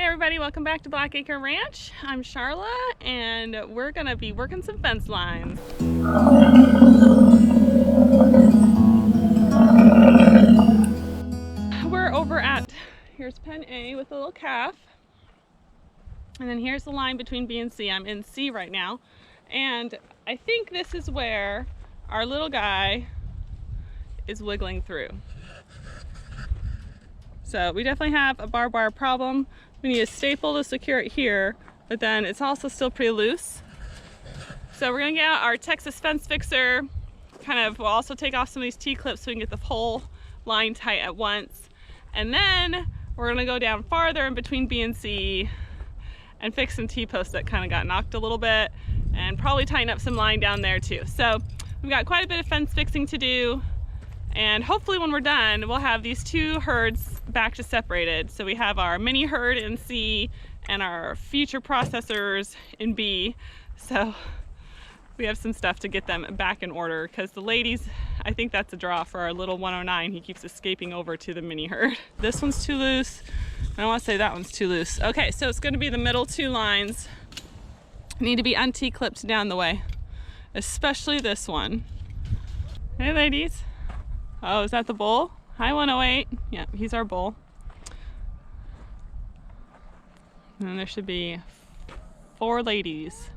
Hey everybody, welcome back to Blackacre Ranch. I'm Charla and we're gonna be working some fence lines. We're over at, here's pen A with a little calf. And then here's the line between B and C. I'm in C right now. And I think this is where our little guy is wiggling through. So we definitely have a barbed wire problem. We need a staple to secure it here, but then it's also still pretty loose. So we're gonna get out our Texas fence fixer. We'll also take off some of these T-clips so we can get the whole line tight at once. And then we're gonna go down farther in between B and C and fix some T-posts that kind of got knocked a little bit and probably tighten up some line down there too. So we've got quite a bit of fence fixing to do. And hopefully when we're done, we'll have these two herds back to separated. So we have our mini herd in C and our future processors in B. So we have some stuff to get them back in order because the ladies, I think that's a draw for our little 109. He keeps escaping over to the mini herd. This one's too loose. I don't want to say that one's too loose. Okay, so it's going to be the middle two lines. Need to be anti-clipped down the way, especially this one. Hey ladies. Oh, is that the bull? Hi 108. Yeah, he's our bull. And then there should be 4 ladies.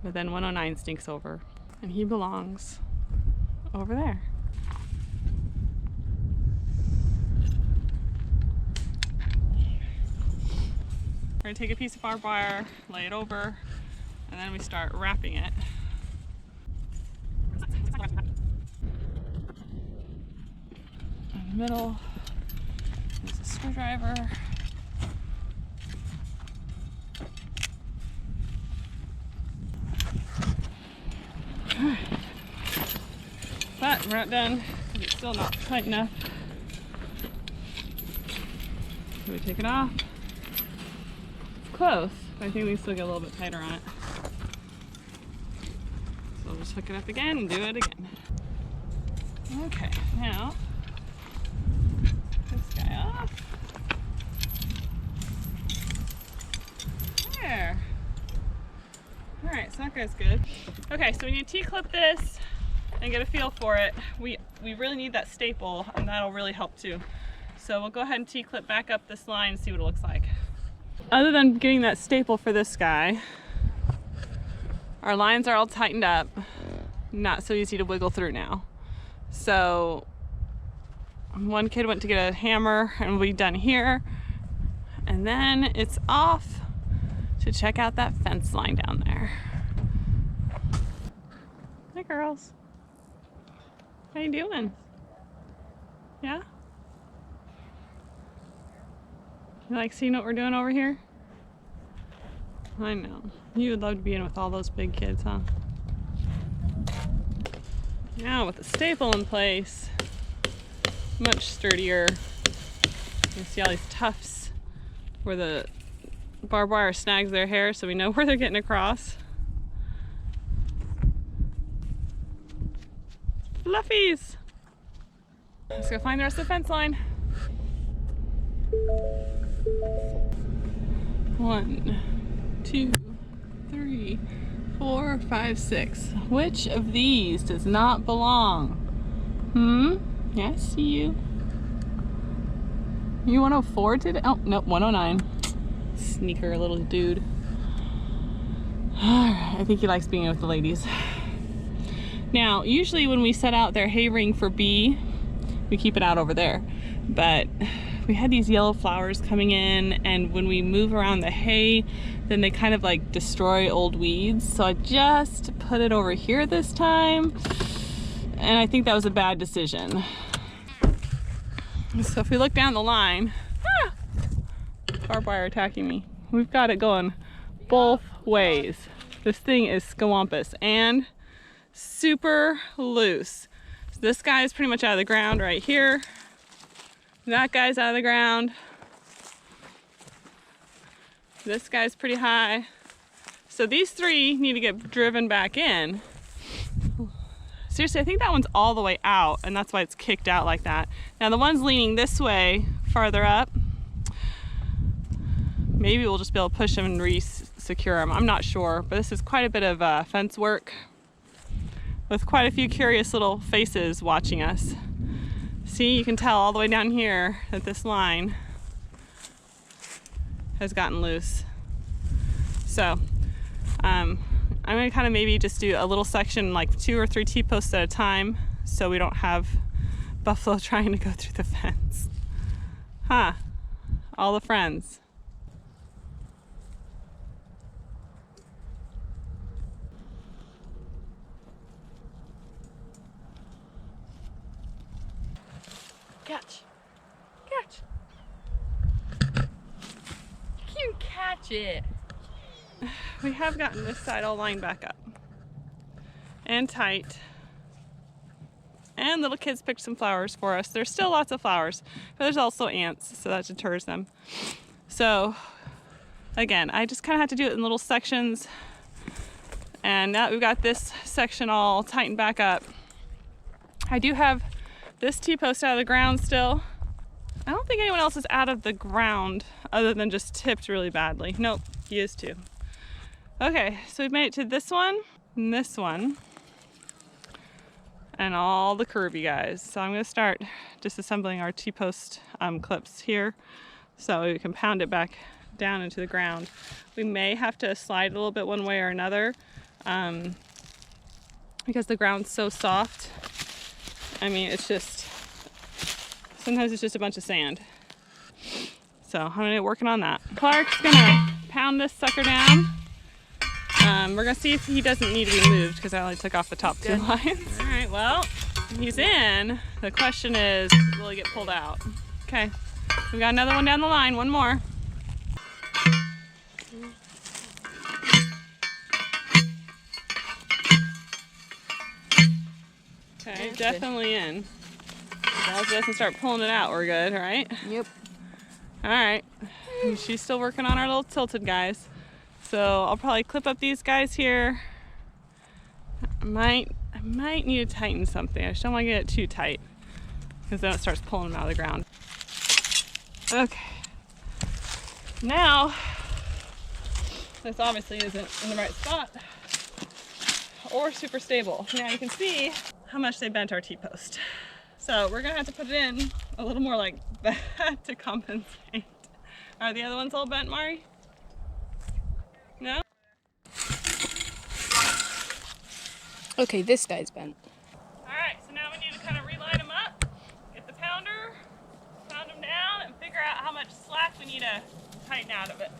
But then 109 sneaks over. And he belongs over there. We're gonna take a piece of barbed wire, lay it over, and then we start wrapping it. Middle is a screwdriver. Alright. But we're not done because it's still not tight enough. So we take it off. It's close, but I think we can still get a little bit tighter on it. So we'll just hook it up again and do it again. Okay, now this guy off. There. Alright, so that guy's good. Okay, so we need to T-clip this and get a feel for it. We really need that staple and that'll really help too. So we'll go ahead and T-clip back up this line and see what it looks like. Other than getting that staple for this guy, our lines are all tightened up. Not so easy to wiggle through now. So one kid went to get a hammer and we'll be done here. And then it's off to check out that fence line down there. Hi girls. How you doing? Yeah? You like seeing what we're doing over here? I know. You would love to be in with all those big kids, huh? Now with the staple in place, much sturdier. You see all these tufts where the barbed wire snags their hair, so we know where they're getting across. Fluffies! Let's go find the rest of the fence line. 1, 2, 3, 4, 5, 6. Which of these does not belong? Yeah, I see you. You 104 today? Oh, nope, 109. Sneaker little dude. Alright, I think he likes being with the ladies. Now, usually when we set out their hay ring for B, we keep it out over there. But we had these yellow flowers coming in, and when we move around the hay, then they kind of like destroy old weeds. So I just put it over here this time. And I think that was a bad decision. So if we look down the line, barbed wire attacking me. We've got it going both ways. This thing is scawampus and super loose. So this guy is pretty much out of the ground right here. That guy's out of the ground. This guy's pretty high. So these 3 need to get driven back in. Seriously, I think that one's all the way out, and that's why it's kicked out like that. Now the one's leaning this way, farther up, maybe we'll just be able to push them and re-secure them. I'm not sure, but this is quite a bit of fence work with quite a few curious little faces watching us. See, you can tell all the way down here that this line has gotten loose. So I'm gonna kind of maybe just do a little section, like 2 or 3 T-posts at a time, so we don't have buffalo trying to go through the fence. Huh, all the friends. Catch. Catch. You catch it. We have gotten this side all lined back up and tight. And little kids picked some flowers for us. There's still lots of flowers, but there's also ants, so that deters them. So again, I just kind of have to do it in little sections. And now we've got this section all tightened back up. I do have this T-post out of the ground still. I don't think anyone else is out of the ground other than just tipped really badly. Nope, he is too. Okay, so we've made it to this one and this one and all the curvy guys. So I'm gonna start disassembling our T-post clips here so we can pound it back down into the ground. We may have to slide a little bit one way or another because the ground's so soft. I mean, it's just, sometimes it's just a bunch of sand. So I'm gonna get working on that. Clark's gonna pound this sucker down. We're gonna see if he doesn't need to be moved because I only took off the top 2 lines. All right, well, he's in. The question is, will he get pulled out? Okay, we got another one down the line, one more. Okay, definitely in. As long as it doesn't start pulling it out, we're good, right? Yep. All right, and she's still working on our little tilted guys. So I'll probably clip up these guys here. I might need to tighten something. I just don't want to get it too tight because then it starts pulling them out of the ground. Okay. Now, this obviously isn't in the right spot or super stable. Now you can see how much they bent our T-post. So we're gonna have to put it in a little more like that to compensate. Are the other ones all bent, Mari? No? Okay, this guy's bent. Alright, so now we need to kind of reline them up, get the pounder, pound them down, and figure out how much slack we need to tighten out of it.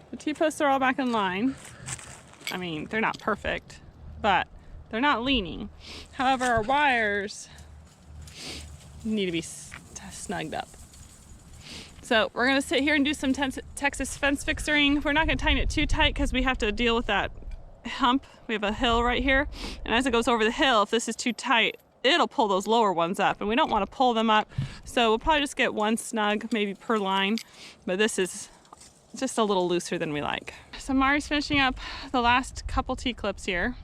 The T-posts are all back in line. I mean, they're not perfect, but they're not leaning. However, our wires need to be snugged up. So we're gonna sit here and do some Texas fence fixing. We're not gonna tighten it too tight because we have to deal with that hump. We have a hill right here. And as it goes over the hill, if this is too tight, it'll pull those lower ones up and we don't wanna pull them up. So we'll probably just get one snug maybe per line, but this is just a little looser than we like. So Mari's finishing up the last couple T-clips here.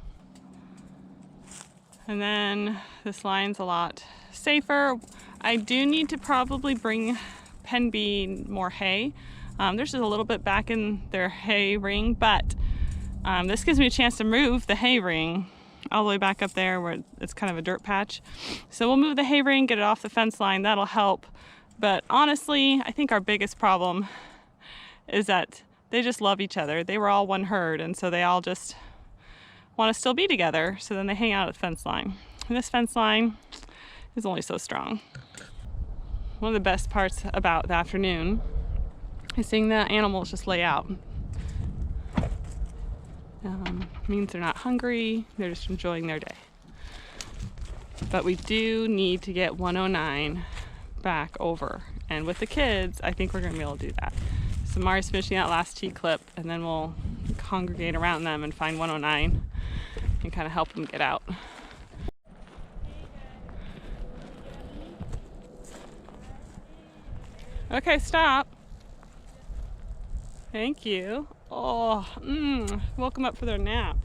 And then this line's a lot safer. I do need to probably bring Pen B more hay. There's just a little bit back in their hay ring, but this gives me a chance to move the hay ring all the way back up there where it's kind of a dirt patch. So we'll move the hay ring, get it off the fence line, that'll help. But honestly, I think our biggest problem is that they just love each other. They were all one herd, and so they all just want to still be together, so then they hang out at the fence line. And this fence line is only so strong. One of the best parts about the afternoon is seeing the animals just lay out. Means they're not hungry, they're just enjoying their day. But we do need to get 109 back over, and with the kids, I think we're gonna be able to do that. So Mari's finishing that last T-clip, and then we'll congregate around them and find 109 and kind of help them get out. Okay, stop. Thank you. Oh, woke them up for their nap.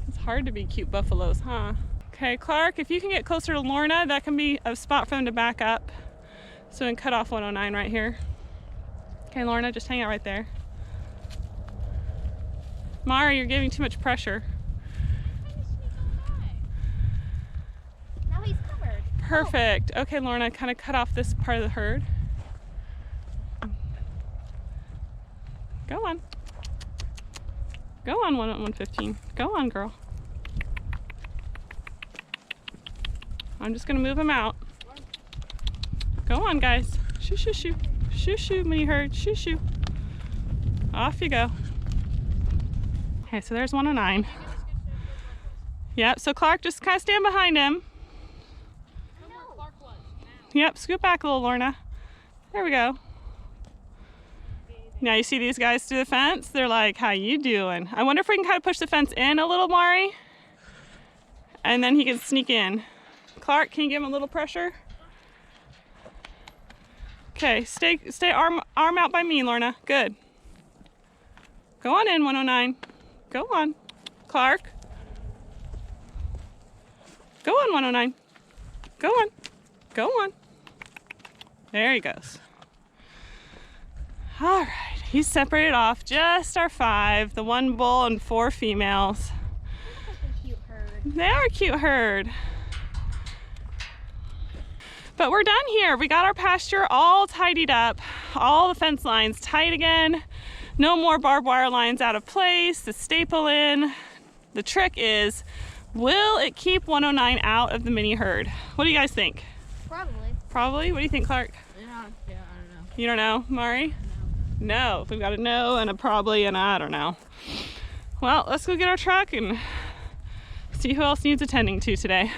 It's hard to be cute buffaloes, huh? Okay, Clark, if you can get closer to Lorna, that can be a spot for them to back up. So we can cut off 109 right here. Okay, Lorna, just hang out right there. Mara, you're giving too much pressure. Now he's covered. Perfect. Okay, Lorna, kind of cut off this part of the herd. Go on. Go on, 115. Go on, girl. I'm just gonna move them out. Go on, guys. Shoo, shoo, shoo. Shoo, shoo, mini herd. Shoo, shoo. Off you go. Okay, so there's 109. Yep, so Clark, just kind of stand behind him. Yep, scoot back a little, Lorna. There we go. Now you see these guys through the fence? They're like, how you doing? I wonder if we can kind of push the fence in a little, Mari. And then he can sneak in. Clark, can you give him a little pressure? Okay, stay arm out by me, Lorna. Good. Go on in, 109. Go on. Clark. Go on, 109. Go on. Go on. There he goes. All right, he's separated off. Just our 5, the 1 bull and 4 females. Look at the cute herd. They are a cute herd. But we're done here. We got our pasture all tidied up, all the fence lines tight again. No more barbed wire lines out of place, the staple in. The trick is, will it keep 109 out of the mini herd? What do you guys think? Probably. Probably? What do you think, Clark? Yeah, I don't know. You don't know, Mari? No. We've got a no and a probably and a I don't know. Well, let's go get our truck and see who else needs attending to today.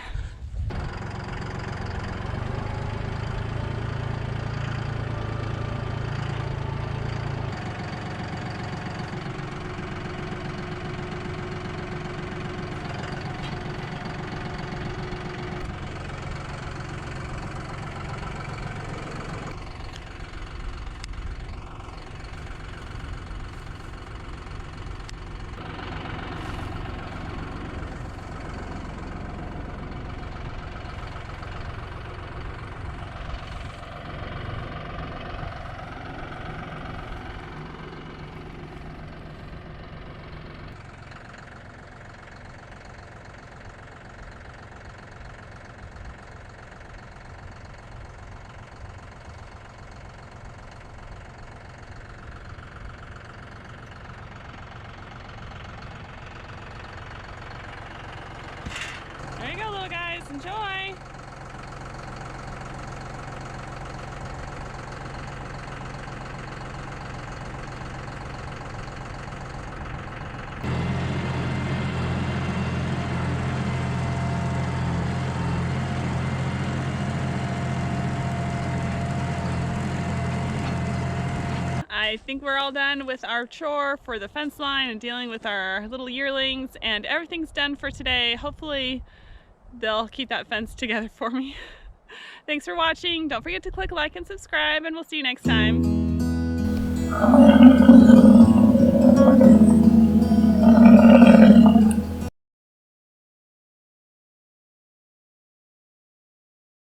There you go, little guys. Enjoy. I think we're all done with our chore for the fence line and dealing with our little yearlings, and everything's done for today. Hopefully they'll keep that fence together for me. Thanks for watching. Don't forget to click like and subscribe, and we'll see you next time.